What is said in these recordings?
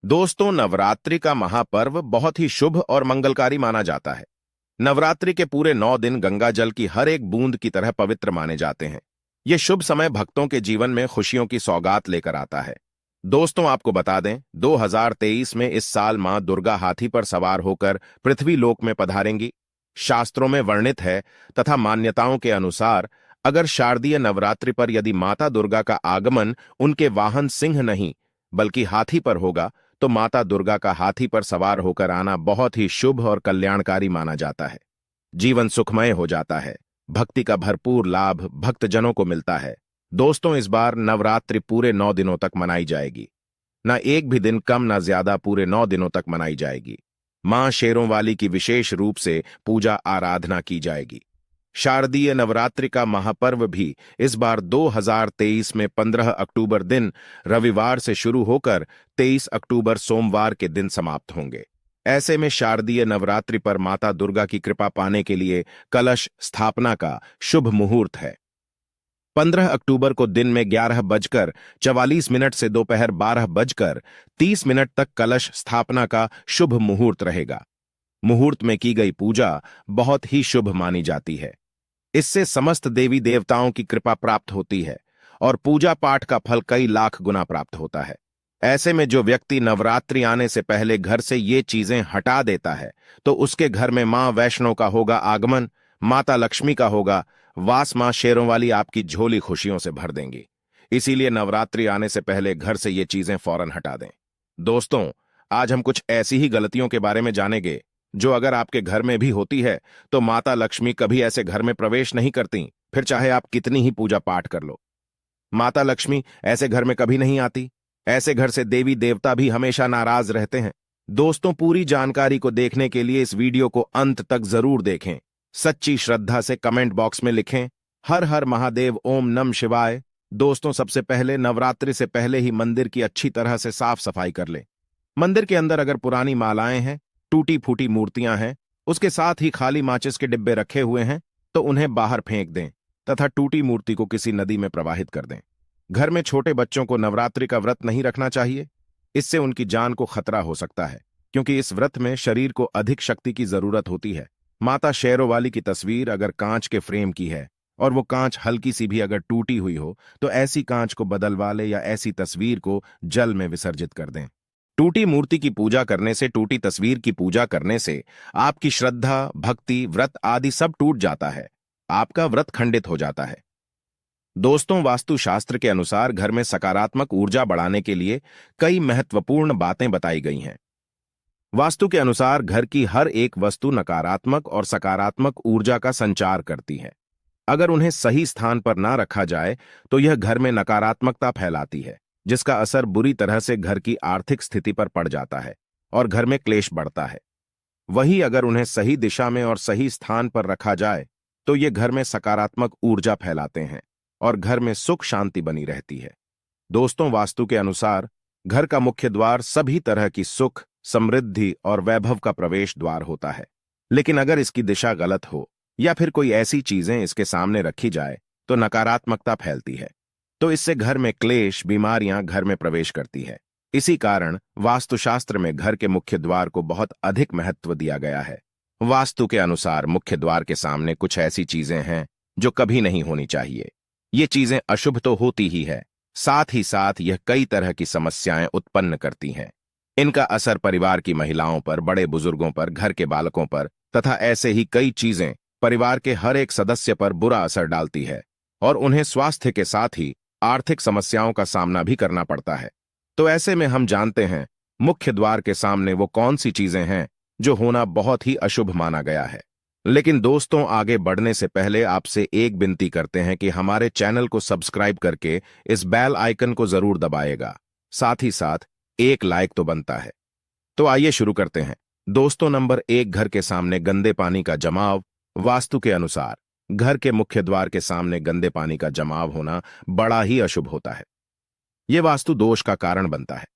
दोस्तों, नवरात्रि का महापर्व बहुत ही शुभ और मंगलकारी माना जाता है। नवरात्रि के पूरे 9 दिन गंगा जल की हर एक बूंद की तरह पवित्र माने जाते हैं। ये शुभ समय भक्तों के जीवन में खुशियों की सौगात लेकर आता है। दोस्तों, आपको बता दें, 2023 में इस साल मां दुर्गा हाथी पर सवार होकर पृथ्वी लोक में पधारेंगी। शास्त्रों में वर्णित है तथा मान्यताओं के अनुसार अगर शारदीय नवरात्रि पर यदि माता दुर्गा का आगमन उनके वाहन सिंह नहीं बल्कि हाथी पर होगा तो माता दुर्गा का हाथी पर सवार होकर आना बहुत ही शुभ और कल्याणकारी माना जाता है। जीवन सुखमय हो जाता है। भक्ति का भरपूर लाभ भक्तजनों को मिलता है। दोस्तों, इस बार नवरात्रि पूरे 9 दिनों तक मनाई जाएगी। न एक भी दिन कम न ज्यादा, पूरे 9 दिनों तक मनाई जाएगी। मां शेरों वाली की विशेष रूप से पूजा आराधना की जाएगी। शारदीय नवरात्रि का महापर्व भी इस बार 2023 में 15 अक्टूबर दिन रविवार से शुरू होकर 23 अक्टूबर सोमवार के दिन समाप्त होंगे। ऐसे में शारदीय नवरात्रि पर माता दुर्गा की कृपा पाने के लिए कलश स्थापना का शुभ मुहूर्त है। 15 अक्टूबर को दिन में 11:44 से दोपहर 12:30 तक कलश स्थापना का शुभ मुहूर्त रहेगा। मुहूर्त में की गई पूजा बहुत ही शुभ मानी जाती है। इससे समस्त देवी देवताओं की कृपा प्राप्त होती है और पूजा पाठ का फल कई लाख गुना प्राप्त होता है। ऐसे में जो व्यक्ति नवरात्रि आने से पहले घर से ये चीजें हटा देता है तो उसके घर में मां वैष्णो का होगा आगमन, माता लक्ष्मी का होगा वास। मां शेरों वाली आपकी झोली खुशियों से भर देंगी। इसीलिए नवरात्रि आने से पहले घर से ये चीजें फौरन हटा दें। दोस्तों, आज हम कुछ ऐसी ही गलतियों के बारे में जानेंगे जो अगर आपके घर में भी होती है तो माता लक्ष्मी कभी ऐसे घर में प्रवेश नहीं करती, फिर चाहे आप कितनी ही पूजा पाठ कर लो। माता लक्ष्मी ऐसे घर में कभी नहीं आती। ऐसे घर से देवी देवता भी हमेशा नाराज रहते हैं। दोस्तों, पूरी जानकारी को देखने के लिए इस वीडियो को अंत तक जरूर देखें। सच्ची श्रद्धा से कमेंट बॉक्स में लिखें हर हर महादेव, ओम नम शिवाय। दोस्तों, सबसे पहले नवरात्रि से पहले ही मंदिर की अच्छी तरह से साफ सफाई कर लें। मंदिर के अंदर अगर पुरानी मालाएं हैं, टूटी फूटी मूर्तियां हैं, उसके साथ ही खाली माचिस के डिब्बे रखे हुए हैं तो उन्हें बाहर फेंक दें तथा टूटी मूर्ति को किसी नदी में प्रवाहित कर दें। घर में छोटे बच्चों को नवरात्रि का व्रत नहीं रखना चाहिए। इससे उनकी जान को खतरा हो सकता है, क्योंकि इस व्रत में शरीर को अधिक शक्ति की जरूरत होती है। माता शेरों वाली की तस्वीर अगर कांच के फ्रेम की है और वो कांच हल्की सी भी अगर टूटी हुई हो तो ऐसी कांच को बदलवा ले या ऐसी तस्वीर को जल में विसर्जित कर दें। टूटी मूर्ति की पूजा करने से, टूटी तस्वीर की पूजा करने से आपकी श्रद्धा, भक्ति, व्रत आदि सब टूट जाता है। आपका व्रत खंडित हो जाता है। दोस्तों, वास्तुशास्त्र के अनुसार घर में सकारात्मक ऊर्जा बढ़ाने के लिए कई महत्वपूर्ण बातें बताई गई हैं। वास्तु के अनुसार घर की हर एक वस्तु नकारात्मक और सकारात्मक ऊर्जा का संचार करती है। अगर उन्हें सही स्थान पर ना रखा जाए तो यह घर में नकारात्मकता फैलाती है, जिसका असर बुरी तरह से घर की आर्थिक स्थिति पर पड़ जाता है और घर में क्लेश बढ़ता है। वहीं अगर उन्हें सही दिशा में और सही स्थान पर रखा जाए तो ये घर में सकारात्मक ऊर्जा फैलाते हैं और घर में सुख शांति बनी रहती है। दोस्तों, वास्तु के अनुसार घर का मुख्य द्वार सभी तरह की सुख, समृद्धि और वैभव का प्रवेश द्वार होता है। लेकिन अगर इसकी दिशा गलत हो या फिर कोई ऐसी चीजें इसके सामने रखी जाए तो नकारात्मकता फैलती है, तो इससे घर में क्लेश, बीमारियां घर में प्रवेश करती है। इसी कारण वास्तुशास्त्र में घर के मुख्य द्वार को बहुत अधिक महत्व दिया गया है। वास्तु के अनुसार मुख्य द्वार के सामने कुछ ऐसी चीजें हैं जो कभी नहीं होनी चाहिए। ये चीजें अशुभ तो होती ही है, साथ ही साथ यह कई तरह की समस्याएं उत्पन्न करती हैं। इनका असर परिवार की महिलाओं पर, बड़े बुजुर्गों पर, घर के बालकों पर तथा ऐसे ही कई चीजें परिवार के हर एक सदस्य पर बुरा असर डालती है और उन्हें स्वास्थ्य के साथ ही आर्थिक समस्याओं का सामना भी करना पड़ता है। तो ऐसे में हम जानते हैं मुख्य द्वार के सामने वो कौन सी चीजें हैं जो होना बहुत ही अशुभ माना गया है। लेकिन दोस्तों, आगे बढ़ने से पहले आपसे एक विनती करते हैं कि हमारे चैनल को सब्सक्राइब करके इस बेल आइकन को जरूर दबाएगा। साथ ही साथ एक लाइक तो बनता है। तो आइए शुरू करते हैं। दोस्तों, नंबर 1, घर के सामने गंदे पानी का जमाव। वास्तु के अनुसार घर के मुख्य द्वार के सामने गंदे पानी का जमाव होना बड़ा ही अशुभ होता है। यह वास्तु दोष का कारण बनता है।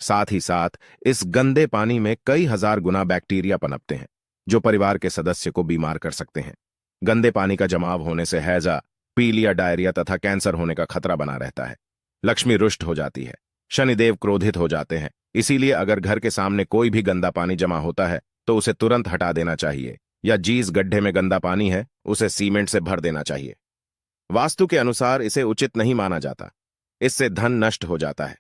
साथ ही साथ इस गंदे पानी में कई हजार गुना बैक्टीरिया पनपते हैं जो परिवार के सदस्य को बीमार कर सकते हैं। गंदे पानी का जमाव होने से हैजा, पीलिया, डायरिया तथा कैंसर होने का खतरा बना रहता है। लक्ष्मी रुष्ट हो जाती है, शनिदेव क्रोधित हो जाते हैं, इसीलिए अगर घर के सामने कोई भी गंदा पानी जमा होता है तो उसे तुरंत हटा देना चाहिए, या जिस गड्ढे में गंदा पानी है उसे सीमेंट से भर देना चाहिए। वास्तु के अनुसार इसे उचित नहीं माना जाता। इससे धन नष्ट हो जाता है,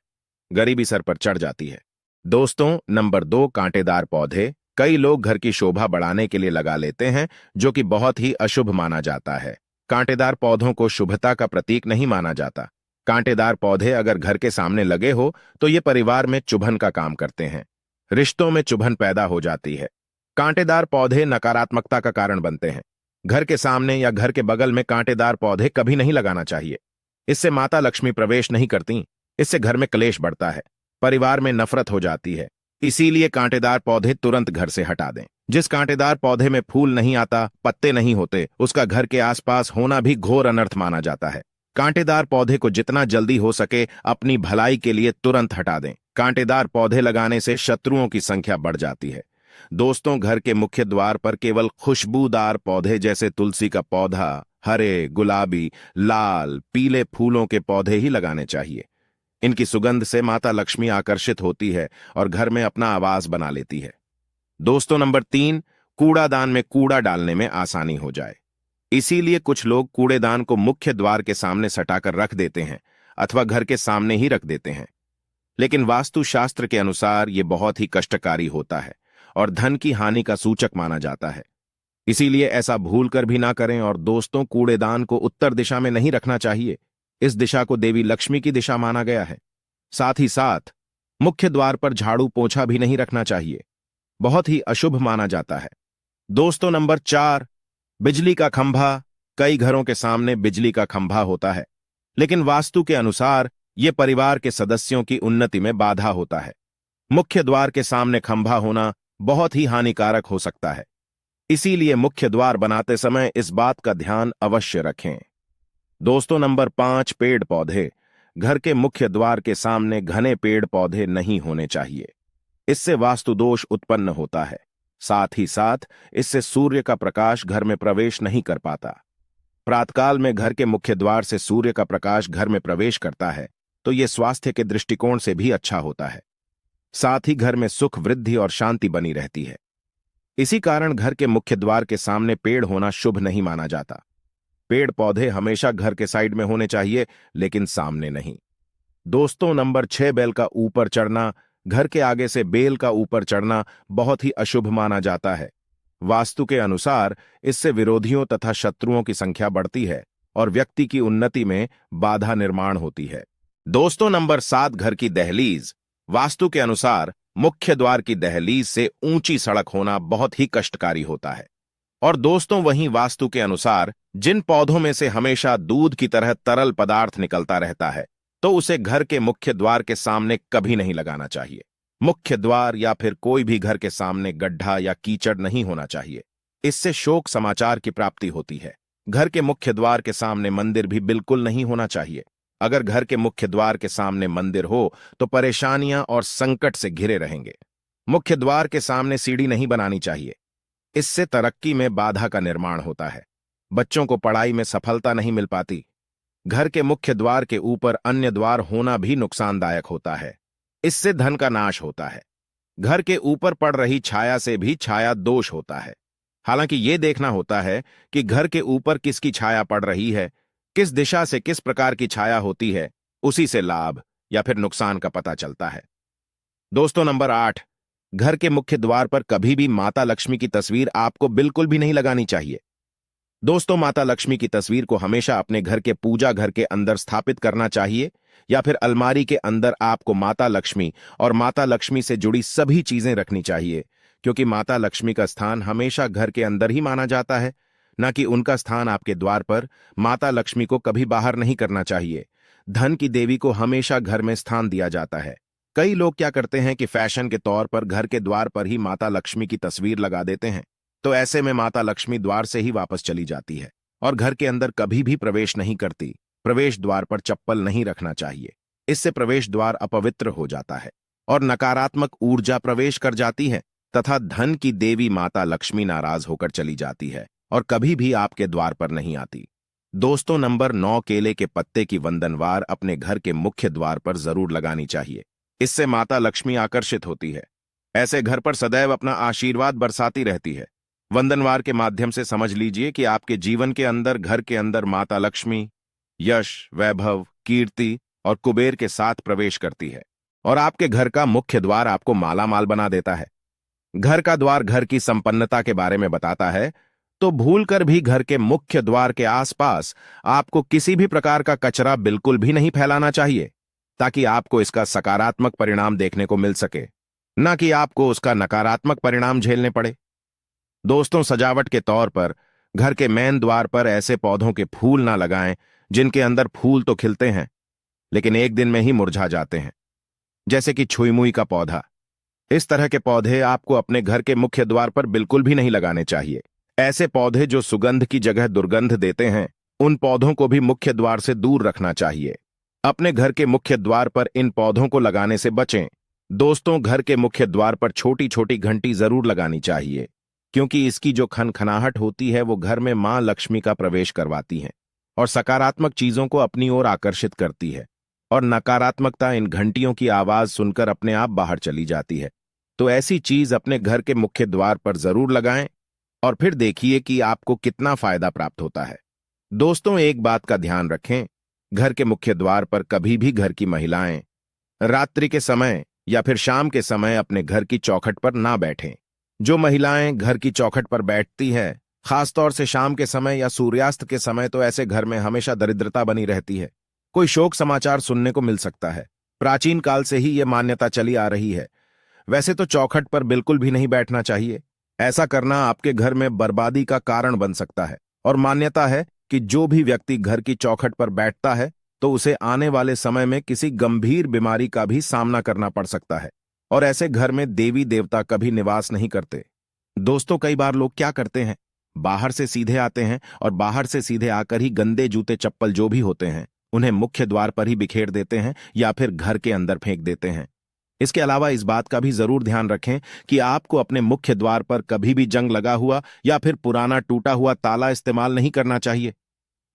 गरीबी सर पर चढ़ जाती है। दोस्तों, नंबर 2, कांटेदार पौधे। कई लोग घर की शोभा बढ़ाने के लिए लगा लेते हैं, जो कि बहुत ही अशुभ माना जाता है। कांटेदार पौधों को शुभता का प्रतीक नहीं माना जाता। कांटेदार पौधे अगर घर के सामने लगे हो तो ये परिवार में चुभन का काम करते हैं, रिश्तों में चुभन पैदा हो जाती है। कांटेदार पौधे नकारात्मकता का कारण बनते हैं। घर के सामने या घर के बगल में कांटेदार पौधे कभी नहीं लगाना चाहिए। इससे माता लक्ष्मी प्रवेश नहीं करती, इससे घर में क्लेश बढ़ता है, परिवार में नफरत हो जाती है। इसीलिए कांटेदार पौधे तुरंत घर से हटा दें। जिस कांटेदार पौधे में फूल नहीं आता, पत्ते नहीं होते, उसका घर के आसपास होना भी घोर अनर्थ माना जाता है। कांटेदार पौधे को जितना जल्दी हो सके अपनी भलाई के लिए तुरंत हटा दें। कांटेदार पौधे लगाने से शत्रुओं की संख्या बढ़ जाती है। दोस्तों, घर के मुख्य द्वार पर केवल खुशबूदार पौधे जैसे तुलसी का पौधा, हरे, गुलाबी, लाल, पीले फूलों के पौधे ही लगाने चाहिए। इनकी सुगंध से माता लक्ष्मी आकर्षित होती है और घर में अपना आवास बना लेती है। दोस्तों, नंबर 3, कूड़ादान में कूड़ा डालने में आसानी हो जाए। इसीलिए कुछ लोग कूड़ेदान को मुख्य द्वार के सामने सटाकर रख देते हैं अथवा घर के सामने ही रख देते हैं। लेकिन वास्तुशास्त्र के अनुसार यह बहुत ही कष्टकारी होता है और धन की हानि का सूचक माना जाता है। इसीलिए ऐसा भूलकर भी ना करें। और दोस्तों, कूड़ेदान को उत्तर दिशा में नहीं रखना चाहिए। इस दिशा को देवी लक्ष्मी की दिशा माना गया है। साथ ही साथ मुख्य द्वार पर झाड़ू पोंछा भी नहीं रखना चाहिए, बहुत ही अशुभ माना जाता है। दोस्तों, नंबर 4, बिजली का खंभा। कई घरों के सामने बिजली का खंभा होता है, लेकिन वास्तु के अनुसार यह परिवार के सदस्यों की उन्नति में बाधा होता है। मुख्य द्वार के सामने खंभा होना बहुत ही हानिकारक हो सकता है। इसीलिए मुख्य द्वार बनाते समय इस बात का ध्यान अवश्य रखें। दोस्तों, नंबर 5, पेड़ पौधे। घर के मुख्य द्वार के सामने घने पेड़ पौधे नहीं होने चाहिए। इससे वास्तु दोष उत्पन्न होता है। साथ ही साथ इससे सूर्य का प्रकाश घर में प्रवेश नहीं कर पाता। प्रातःकाल में घर के मुख्य द्वार से सूर्य का प्रकाश घर में प्रवेश करता है तो यह स्वास्थ्य के दृष्टिकोण से भी अच्छा होता है। साथ ही घर में सुख, वृद्धि और शांति बनी रहती है। इसी कारण घर के मुख्य द्वार के सामने पेड़ होना शुभ नहीं माना जाता। पेड़ पौधे हमेशा घर के साइड में होने चाहिए, लेकिन सामने नहीं। दोस्तों, नंबर 6, बेल का ऊपर चढ़ना। घर के आगे से बेल का ऊपर चढ़ना बहुत ही अशुभ माना जाता है। वास्तु के अनुसार इससे विरोधियों तथा शत्रुओं की संख्या बढ़ती है और व्यक्ति की उन्नति में बाधा निर्माण होती है। दोस्तों, नंबर 7, घर की दहलीज। वास्तु के अनुसार मुख्य द्वार की दहलीज से ऊंची सड़क होना बहुत ही कष्टकारी होता है। और दोस्तों, वहीं वास्तु के अनुसार जिन पौधों में से हमेशा दूध की तरह तरल पदार्थ निकलता रहता है तो उसे घर के मुख्य द्वार के सामने कभी नहीं लगाना चाहिए। मुख्य द्वार या फिर कोई भी घर के सामने गड्ढा या कीचड़ नहीं होना चाहिए। इससे शोक समाचार की प्राप्ति होती है। घर के मुख्य द्वार के सामने मंदिर भी बिल्कुल नहीं होना चाहिए। अगर घर के मुख्य द्वार के सामने मंदिर हो तो परेशानियां और संकट से घिरे रहेंगे। मुख्य द्वार के सामने सीढ़ी नहीं बनानी चाहिए। इससे तरक्की में बाधा का निर्माण होता है। बच्चों को पढ़ाई में सफलता नहीं मिल पाती। घर के मुख्य द्वार के ऊपर अन्य द्वार होना भी नुकसानदायक होता है। इससे धन का नाश होता है। घर के ऊपर पड़ रही छाया से भी छाया दोष होता है। हालांकि ये देखना होता है कि घर के ऊपर किसकी छाया पड़ रही है, किस दिशा से किस प्रकार की छाया होती है, उसी से लाभ या फिर नुकसान का पता चलता है। दोस्तों, नंबर 8, घर के मुख्य द्वार पर कभी भी माता लक्ष्मी की तस्वीर आपको बिल्कुल भी नहीं लगानी चाहिए। दोस्तों, माता लक्ष्मी की तस्वीर को हमेशा अपने घर के पूजा घर के अंदर स्थापित करना चाहिए या फिर अलमारी के अंदर आपको माता लक्ष्मी और माता लक्ष्मी से जुड़ी सभी चीजें रखनी चाहिए, क्योंकि माता लक्ष्मी का स्थान हमेशा घर के अंदर ही माना जाता है, न कि उनका स्थान आपके द्वार पर। माता लक्ष्मी को कभी बाहर नहीं करना चाहिए। धन की देवी को हमेशा घर में स्थान दिया जाता है। कई लोग क्या करते हैं कि फैशन के तौर पर घर के द्वार पर ही माता लक्ष्मी की तस्वीर लगा देते हैं, तो ऐसे में माता लक्ष्मी द्वार से ही वापस चली जाती है और घर के अंदर कभी भी प्रवेश नहीं करती। प्रवेश द्वार पर चप्पल नहीं रखना चाहिए। इससे प्रवेश द्वार अपवित्र हो जाता है और नकारात्मक ऊर्जा प्रवेश कर जाती है तथा धन की देवी माता लक्ष्मी नाराज होकर चली जाती है और कभी भी आपके द्वार पर नहीं आती। दोस्तों, नंबर 9, केले के पत्ते की वंदनवार अपने घर के मुख्य द्वार पर जरूर लगानी चाहिए। इससे माता लक्ष्मी आकर्षित होती है। ऐसे घर पर सदैव अपना आशीर्वाद बरसाती रहती है। वंदनवार के माध्यम से समझ लीजिए कि आपके जीवन के अंदर, घर के अंदर माता लक्ष्मी यश, वैभव, कीर्ति और कुबेर के साथ प्रवेश करती है और आपके घर का मुख्य द्वार आपको माला माल बना देता है। घर का द्वार घर की संपन्नता के बारे में बताता है, तो भूलकर भी घर के मुख्य द्वार के आसपास आपको किसी भी प्रकार का कचरा बिल्कुल भी नहीं फैलाना चाहिए, ताकि आपको इसका सकारात्मक परिणाम देखने को मिल सके, न कि आपको उसका नकारात्मक परिणाम झेलने पड़े। दोस्तों, सजावट के तौर पर घर के मेन द्वार पर ऐसे पौधों के फूल ना लगाएं जिनके अंदर फूल तो खिलते हैं लेकिन एक दिन में ही मुरझा जाते हैं, जैसे कि छुईमुई का पौधा। इस तरह के पौधे आपको अपने घर के मुख्य द्वार पर बिल्कुल भी नहीं लगाने चाहिए। ऐसे पौधे जो सुगंध की जगह दुर्गंध देते हैं, उन पौधों को भी मुख्य द्वार से दूर रखना चाहिए। अपने घर के मुख्य द्वार पर इन पौधों को लगाने से बचें। दोस्तों, घर के मुख्य द्वार पर छोटी छोटी घंटी जरूर लगानी चाहिए, क्योंकि इसकी जो खनखनाहट होती है वो घर में मां लक्ष्मी का प्रवेश करवाती है और सकारात्मक चीजों को अपनी ओर आकर्षित करती है, और नकारात्मकता इन घंटियों की आवाज सुनकर अपने आप बाहर चली जाती है। तो ऐसी चीज अपने घर के मुख्य द्वार पर जरूर लगाएं और फिर देखिए कि आपको कितना फायदा प्राप्त होता है। दोस्तों, एक बात का ध्यान रखें, घर के मुख्य द्वार पर कभी भी घर की महिलाएं रात्रि के समय या फिर शाम के समय अपने घर की चौखट पर ना बैठें। जो महिलाएं घर की चौखट पर बैठती है, खासतौर से शाम के समय या सूर्यास्त के समय, तो ऐसे घर में हमेशा दरिद्रता बनी रहती है। कोई शोक समाचार सुनने को मिल सकता है। प्राचीन काल से ही यह मान्यता चली आ रही है। वैसे तो चौखट पर बिल्कुल भी नहीं बैठना चाहिए। ऐसा करना आपके घर में बर्बादी का कारण बन सकता है, और मान्यता है कि जो भी व्यक्ति घर की चौखट पर बैठता है तो उसे आने वाले समय में किसी गंभीर बीमारी का भी सामना करना पड़ सकता है, और ऐसे घर में देवी देवता कभी निवास नहीं करते। दोस्तों, कई बार लोग क्या करते हैं, बाहर से सीधे आते हैं और बाहर से सीधे आकर ही गंदे जूते चप्पल जो भी होते हैं उन्हें मुख्य द्वार पर ही बिखेर देते हैं या फिर घर के अंदर फेंक देते हैं। इसके अलावा इस बात का भी जरूर ध्यान रखें कि आपको अपने मुख्य द्वार पर कभी भी जंग लगा हुआ या फिर पुराना टूटा हुआ ताला इस्तेमाल नहीं करना चाहिए।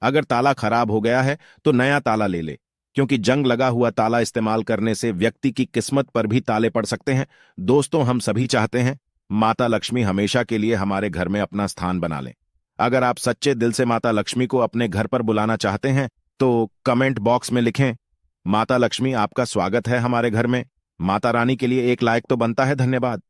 अगर ताला खराब हो गया है तो नया ताला ले ले, क्योंकि जंग लगा हुआ ताला इस्तेमाल करने से व्यक्ति की किस्मत पर भी ताले पड़ सकते हैं। दोस्तों, हम सभी चाहते हैं माता लक्ष्मी हमेशा के लिए हमारे घर में अपना स्थान बना लें। अगर आप सच्चे दिल से माता लक्ष्मी को अपने घर पर बुलाना चाहते हैं तो कमेंट बॉक्स में लिखें, माता लक्ष्मी आपका स्वागत है हमारे घर में। माता रानी के लिए एक लाइक तो बनता है। धन्यवाद।